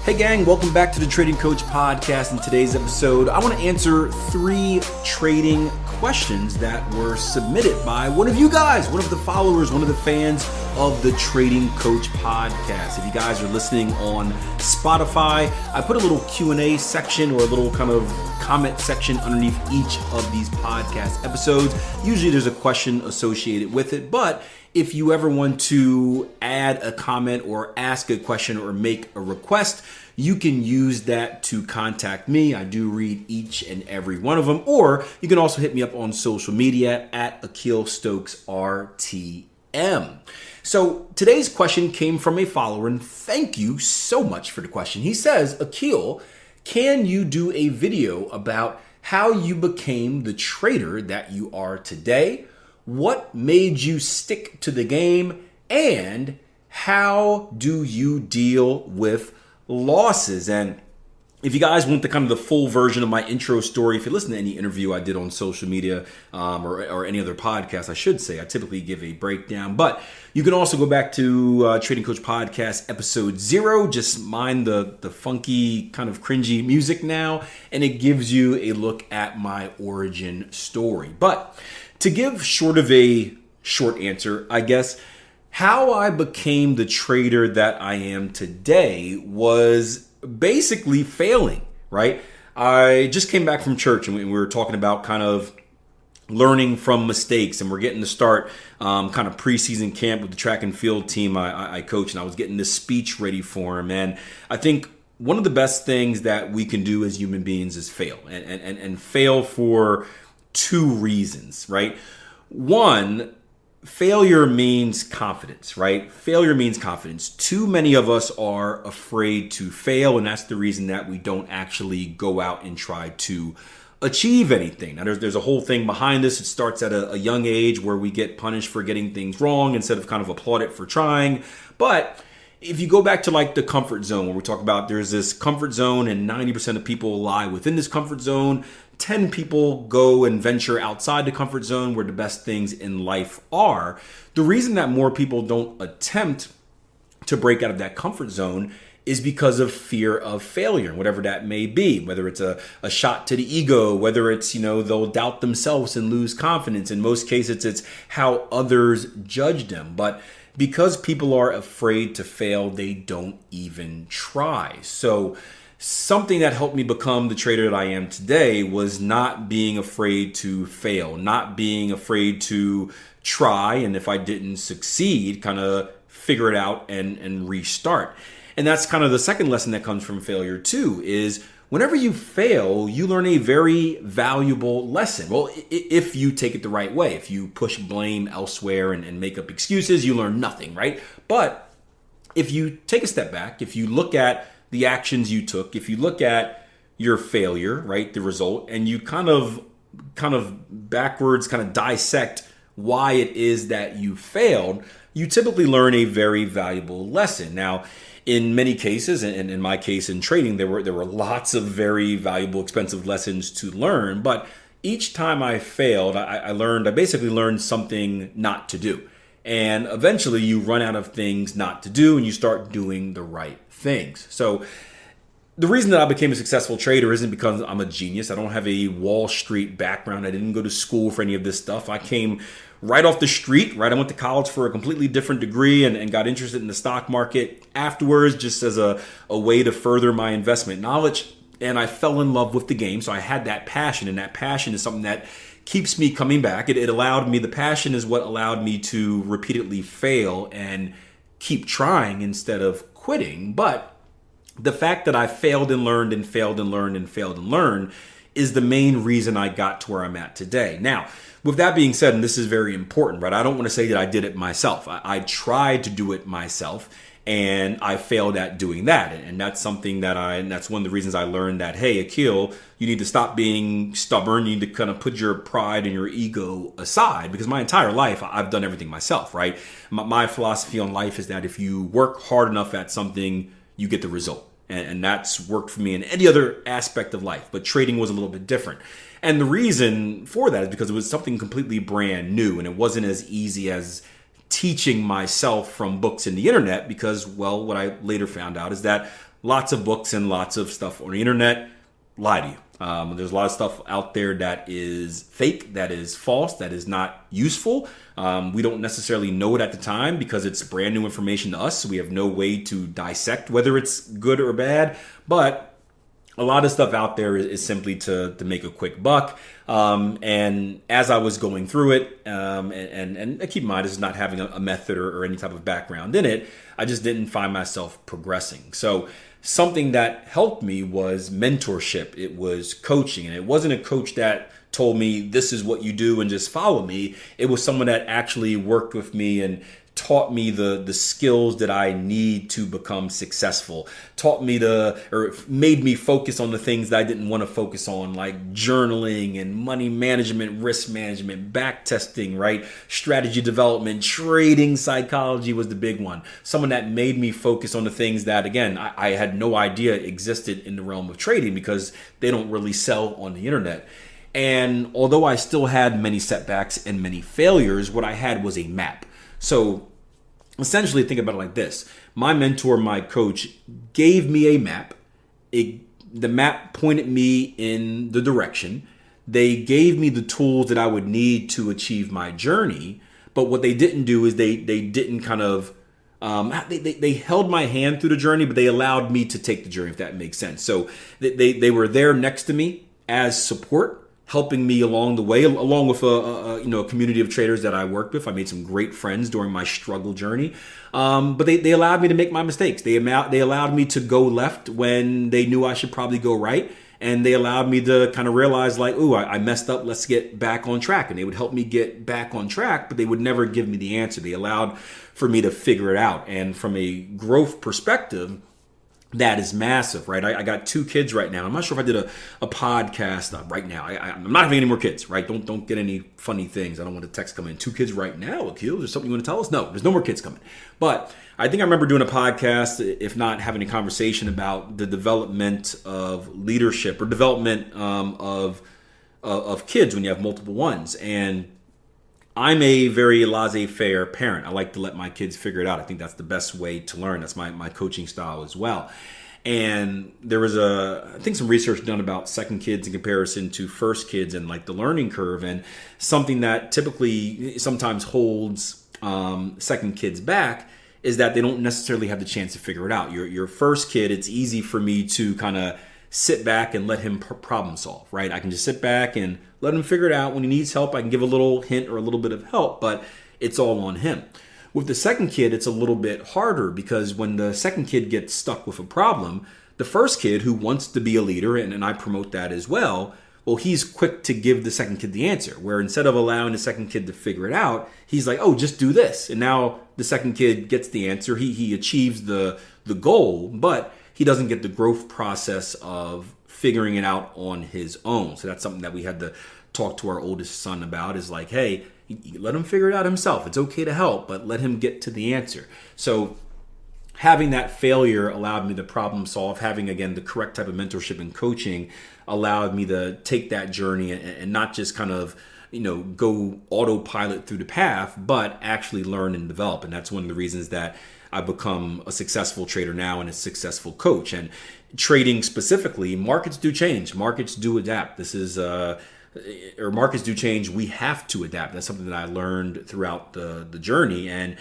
Hey gang, welcome back to the Trading Coach Podcast. In today's episode, I want to answer 3 trading questions that were submitted by one of you guys, one of the followers, one of the fans of the Trading Coach Podcast. If you guys are listening on Spotify, I put a little Q&A section or a little kind of comment section underneath each of these podcast episodes. Usually there's a question associated with it, but if you ever want to add a comment or ask a question or make a request, you can use that to contact me. I do read each and every one of them. Or you can also hit me up on social media at Akil Stokes RTM. So today's question came from a follower, and thank you so much for the question. He says, Akil, can you do a video about how you became the trader that you are today? What made you stick to the game, and how do you deal with losses? And if you guys want the kind of the full version of my intro story, if you listen to any interview I did on social media or any other podcast, I should say, I typically give a breakdown. But you can also go back to Trading Coach Podcast episode 0. Just mind the funky kind of cringy music now, and it gives you a look at my origin story. But to give short of a short answer, I guess, how I became the trader that I am today was basically failing, right? I just came back from church and we were talking about kind of learning from mistakes, and we're getting to start kind of preseason camp with the track and field team I coach, and I was getting this speech ready for him. And I think one of the best things that we can do as human beings is fail, and fail for 2 reasons, right? One, failure means confidence, right? Failure means confidence. Too many of us are afraid to fail, and that's the reason that we don't actually go out and try to achieve anything. Now, there's a whole thing behind this. It starts at a young age where we get punished for getting things wrong instead of kind of applauded for trying. But if you go back to like the comfort zone, where we talk about there's this comfort zone and 90% of people lie within this comfort zone, 10 people go and venture outside the comfort zone where the best things in life are. The reason that more people don't attempt to break out of that comfort zone is because of fear of failure, whatever that may be, whether it's a shot to the ego, whether it's, they'll doubt themselves and lose confidence. In most cases, it's how others judge them. But because people are afraid to fail, they don't even try. So something that helped me become the trader that I am today was not being afraid to fail, not being afraid to try, and if I didn't succeed, kind of figure it out and restart. And that's kind of the second lesson that comes from failure too, is whenever you fail, you learn a very valuable lesson. Well, if you take it the right way, if you push blame elsewhere and make up excuses, you learn nothing, right? But if you take a step back, if you look at the actions you took, if you look at your failure, right, the result, and you kind of backwards kind of dissect why it is that you failed, you typically learn a very valuable lesson. Now, in many cases, and in my case in trading, there were lots of very valuable, expensive lessons to learn. But each time I failed, I basically learned something not to do. And eventually you run out of things not to do and you start doing the right things. So the reason that I became a successful trader isn't because I'm a genius. I don't have a Wall Street background. I didn't go to school for any of this stuff. I came right off the street, right? I went to college for a completely different degree and got interested in the stock market afterwards, just as a way to further my investment knowledge. And I fell in love with the game. So I had that passion, and that passion is something that keeps me coming back. It allowed me, the passion is what allowed me to repeatedly fail and keep trying instead of quitting. But the fact that I failed and learned and failed and learned and failed and learned is the main reason I got to where I'm at today. Now, with that being said, and this is very important, right? I don't want to say that I did it myself. I tried to do it myself, and I failed at doing that. And that's something and that's one of the reasons I learned that, hey, Akil, you need to stop being stubborn. You need to kind of put your pride and your ego aside, because my entire life, I've done everything myself, right? My philosophy on life is that if you work hard enough at something, you get the result. And that's worked for me in any other aspect of life. But trading was a little bit different. And the reason for that is because it was something completely brand new, and it wasn't as easy as teaching myself from books and the internet because, well, what I later found out is that lots of books and lots of stuff on the internet lie to you. There's a lot of stuff out there that is fake, that is false, that is not useful. We don't necessarily know it at the time because it's brand new information to us. So we have no way to dissect whether it's good or bad. But a lot of stuff out there is simply to make a quick buck. And as I was going through it, and keep in mind, this is not having a method or any type of background in it, I just didn't find myself progressing. So something that helped me was mentorship. It was coaching. And it wasn't a coach that told me this is what you do and just follow me. It was someone that actually worked with me and taught me the skills that I need to become successful, made me focus on the things that I didn't want to focus on, like journaling and money management, risk management, back testing, right? Strategy development, trading psychology was the big one. Someone that made me focus on the things that, again, I had no idea existed in the realm of trading because they don't really sell on the internet. And although I still had many setbacks and many failures, what I had was a map. So essentially think about it like this. My mentor, my coach, gave me a map. The map pointed me in the direction. They gave me the tools that I would need to achieve my journey. But what they didn't do is they didn't kind of, they held my hand through the journey, but they allowed me to take the journey, if that makes sense. So they were there next to me as support, helping me along the way, along with a community of traders that I worked with. I made some great friends during my struggle journey, but they allowed me to make my mistakes. They allowed me to go left when they knew I should probably go right, and they allowed me to kind of realize like, ooh, I messed up. Let's get back on track. And they would help me get back on track, but they would never give me the answer. They allowed for me to figure it out. And from a growth perspective, that is massive, right? I got 2 kids right now. I'm not sure if I did a podcast right now. I'm not having any more kids, right? Don't get any funny things. I don't want a text coming in. 2 kids right now, Akil. Is there something you want to tell us? No, there's no more kids coming. But I think I remember doing a podcast, if not having a conversation about the development of leadership or development of kids when you have multiple ones. And I'm a very laissez-faire parent. I like to let my kids figure it out. I think that's the best way to learn. That's my coaching style as well. And there was I think some research done about second kids in comparison to first kids and like the learning curve. And something that typically sometimes holds second kids back is that they don't necessarily have the chance to figure it out. Your first kid, it's easy for me to kind of sit back and let him problem solve, right? I can just sit back and let him figure it out. When he needs help, I can give a little hint or a little bit of help, but it's all on him. With the second kid, it's a little bit harder because when the second kid gets stuck with a problem, the first kid who wants to be a leader, and I promote that as well, he's quick to give the second kid the answer, where instead of allowing the second kid to figure it out, he's like, oh, just do this. And now the second kid gets the answer. He achieves the goal, but he doesn't get the growth process of figuring it out on his own. So that's something that we had to talk to our oldest son about, is like, hey, let him figure it out himself. It's okay to help, but let him get to the answer. So having that failure allowed me to problem solve. Having, again, the correct type of mentorship and coaching allowed me to take that journey and not just kind of, go autopilot through the path, but actually learn and develop. And that's one of the reasons that I've become a successful trader now and a successful coach. And trading specifically, markets do change. Markets do adapt. Markets do change. We have to adapt. That's something that I learned throughout the journey. And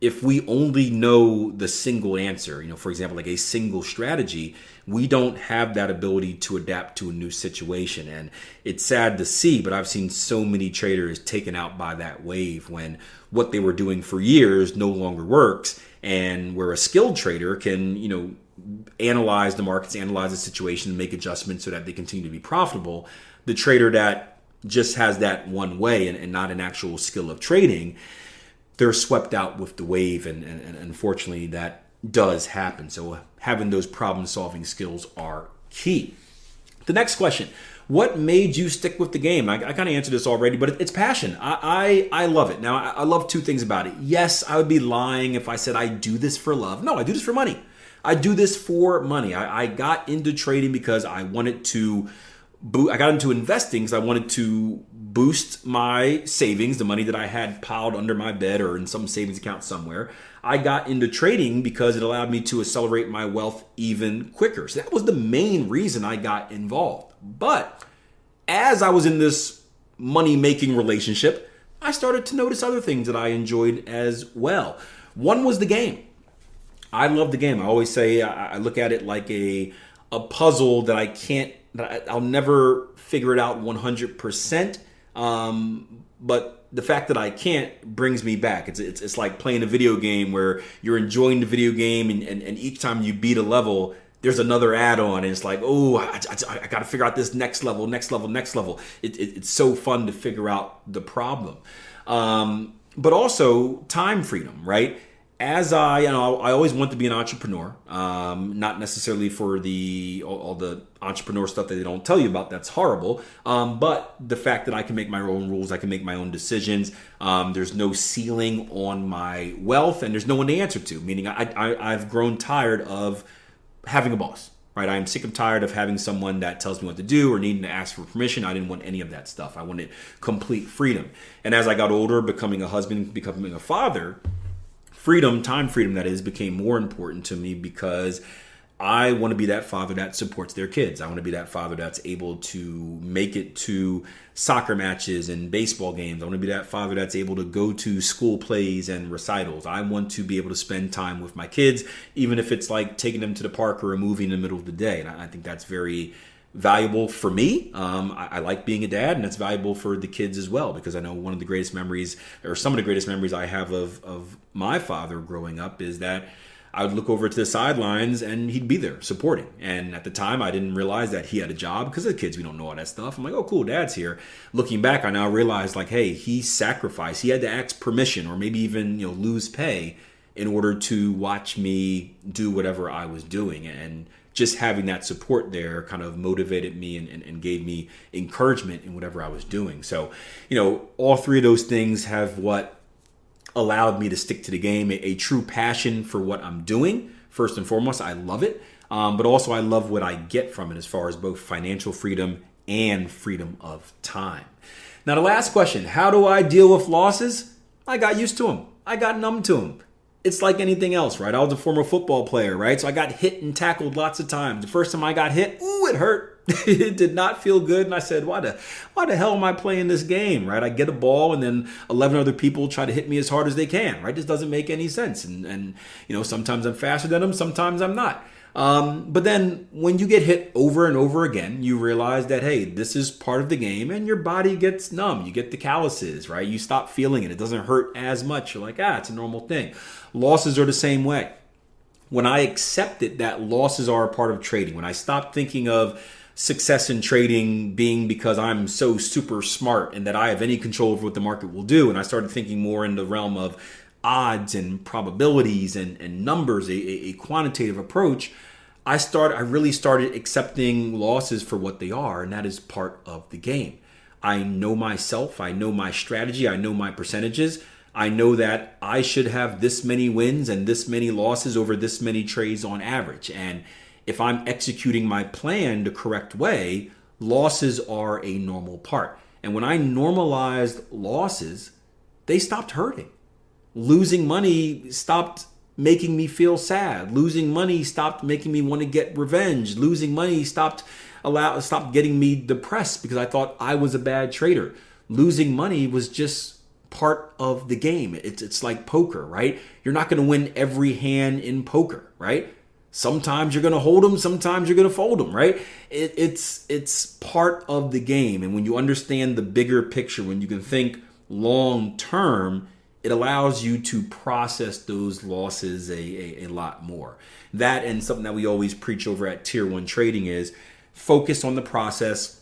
if we only know the single answer, for example, like a single strategy, we don't have that ability to adapt to a new situation. And it's sad to see, but I've seen so many traders taken out by that wave when what they were doing for years no longer works. And where a skilled trader can, analyze the markets, analyze the situation, and make adjustments so that they continue to be profitable. The trader that just has that one way and not an actual skill of trading, they're swept out with the wave. And unfortunately, that does happen. So having those problem-solving skills are key. The next question. What made you stick with the game? I kind of answered this already, but it's passion. I love it. Now, I love 2 things about it. Yes, I would be lying if I said I do this for love. No, I do this for money. I do this for money. I got into trading because I wanted to I got into investing because I wanted to boost my savings, the money that I had piled under my bed or in some savings account somewhere. I got into trading because it allowed me to accelerate my wealth even quicker. So that was the main reason I got involved. But as I was in this money-making relationship, I started to notice other things that I enjoyed as well. One was the game. I love the game. I always say I look at it like a puzzle that I'll never figure it out 100%. But the fact that I can't brings me back. It's like playing a video game where you're enjoying the video game and each time you beat a level, there's another add-on, and it's like, oh, I got to figure out this next level. It's so fun to figure out the problem. But also time freedom, right? As I always want to be an entrepreneur, not necessarily for all the entrepreneur stuff that they don't tell you about. That's horrible. But the fact that I can make my own rules, I can make my own decisions. There's no ceiling on my wealth, and there's no one to answer to. Meaning, I've grown tired of having a boss. Right? I am sick and tired of having someone that tells me what to do or needing to ask for permission. I didn't want any of that stuff. I wanted complete freedom. And as I got older, becoming a husband, becoming a father, time freedom that is, became more important to me because I want to be that father that supports their kids. I want to be that father that's able to make it to soccer matches and baseball games. I want to be that father that's able to go to school plays and recitals. I want to be able to spend time with my kids, even if it's like taking them to the park or a movie in the middle of the day. And I think that's very valuable for me. I like being a dad, and it's valuable for the kids as well, because I know one of the greatest memories, or some of the greatest memories I have of my father growing up, is that I would look over to the sidelines and he'd be there supporting. And at the time, I didn't realize that he had a job, because as kids, we don't know all that stuff. I'm like, oh, cool, dad's here. Looking back, I now realize, like, hey, he sacrificed. He had to ask permission or maybe even lose pay in order to watch me do whatever I was doing. And just having that support there kind of motivated me and gave me encouragement in whatever I was doing. So, all three of those things have what allowed me to stick to the game, a true passion for what I'm doing. First and foremost, I love it. But also I love what I get from it as far as both financial freedom and freedom of time. Now, the last question, how do I deal with losses? I got used to them. I got numb to them. It's like anything else, right? I was a former football player, right? So I got hit and tackled lots of times. The first time I got hit, it hurt. It did not feel good. And I said, why the hell am I playing this game, right? I get a ball and then 11 other people try to hit me as hard as they can, right? This doesn't make any sense. And sometimes I'm faster than them, sometimes I'm not. But then when you get hit over and over again, you realize that, hey, this is part of the game, and your body gets numb. You get the calluses, right? You stop feeling it. It doesn't hurt as much. You're like, it's a normal thing. Losses are the same way. When I accepted that losses are a part of trading, when I stopped thinking of success in trading being because I'm so super smart and that I have any control over what the market will do, and I started thinking more in the realm of odds and probabilities and numbers, a quantitative approach, I really started accepting losses for what they are, and that is part of the game. I know myself, I know my strategy, I know my percentages. I know that I should have this many wins and this many losses over this many trades on average. And if I'm executing my plan the correct way, losses are a normal part. And when I normalized losses, they stopped hurting. Losing money stopped making me feel sad. Losing money stopped making me want to get revenge. Losing money stopped getting me depressed because I thought I was a bad trader. Losing money was just part of the game. It's like poker, right? You're not going to win every hand in poker, right? Sometimes you're going to hold them, sometimes you're going to fold them, right? It's part of the game. And when you understand the bigger picture, when you can think long term, it allows you to process those losses a lot more. That, and something that we always preach over at Tier 1 Trading, is focus on the process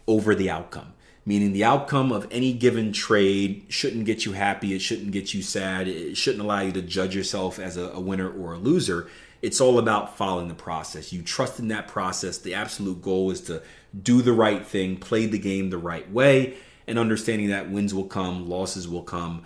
over the outcome. Meaning the outcome of any given trade shouldn't get you happy. It shouldn't get you sad. It shouldn't allow you to judge yourself as a winner or a loser. It's all about following the process. You trust in that process. The absolute goal is to do the right thing, play the game the right way, and understanding that wins will come, losses will come,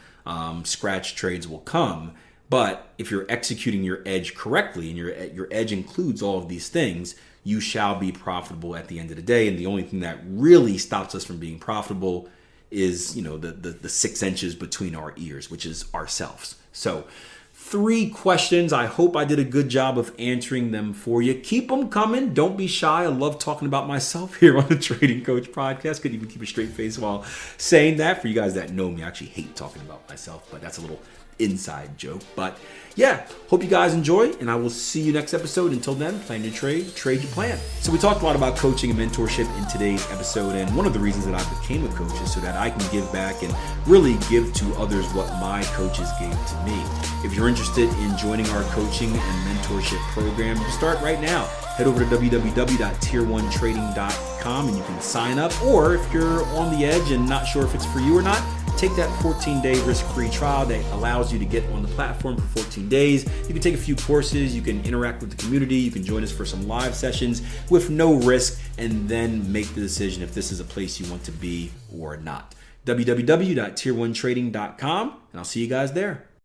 scratch trades will come. But if you're executing your edge correctly, and your edge includes all of these things, you shall be profitable at the end of the day. And the only thing that really stops us from being profitable is, the 6 inches between our ears, which is ourselves. So 3 questions. I hope I did a good job of answering them for you. Keep them coming. Don't be shy. I love talking about myself here on the Trading Coach Podcast. Couldn't even keep a straight face while saying that. For you guys that know me, I actually hate talking about myself, but that's a little inside joke. But yeah, hope you guys enjoy, and I will see you next episode. Until then, plan your trade your plan. So we talked a lot about coaching and mentorship in today's episode, and one of the reasons that I became a coach is so that I can give back and really give to others what my coaches gave to me. If you're interested in joining our coaching and mentorship program, start right now. Head over to www.tier1trading.com and you can sign up, or if you're on the edge and not sure if it's for you or not, take that 14-day risk-free trial that allows you to get on the platform for 14 days. You can take a few courses, you can interact with the community, you can join us for some live sessions with no risk, and then make the decision if this is a place you want to be or not. www.tier1trading.com, and I'll see you guys there.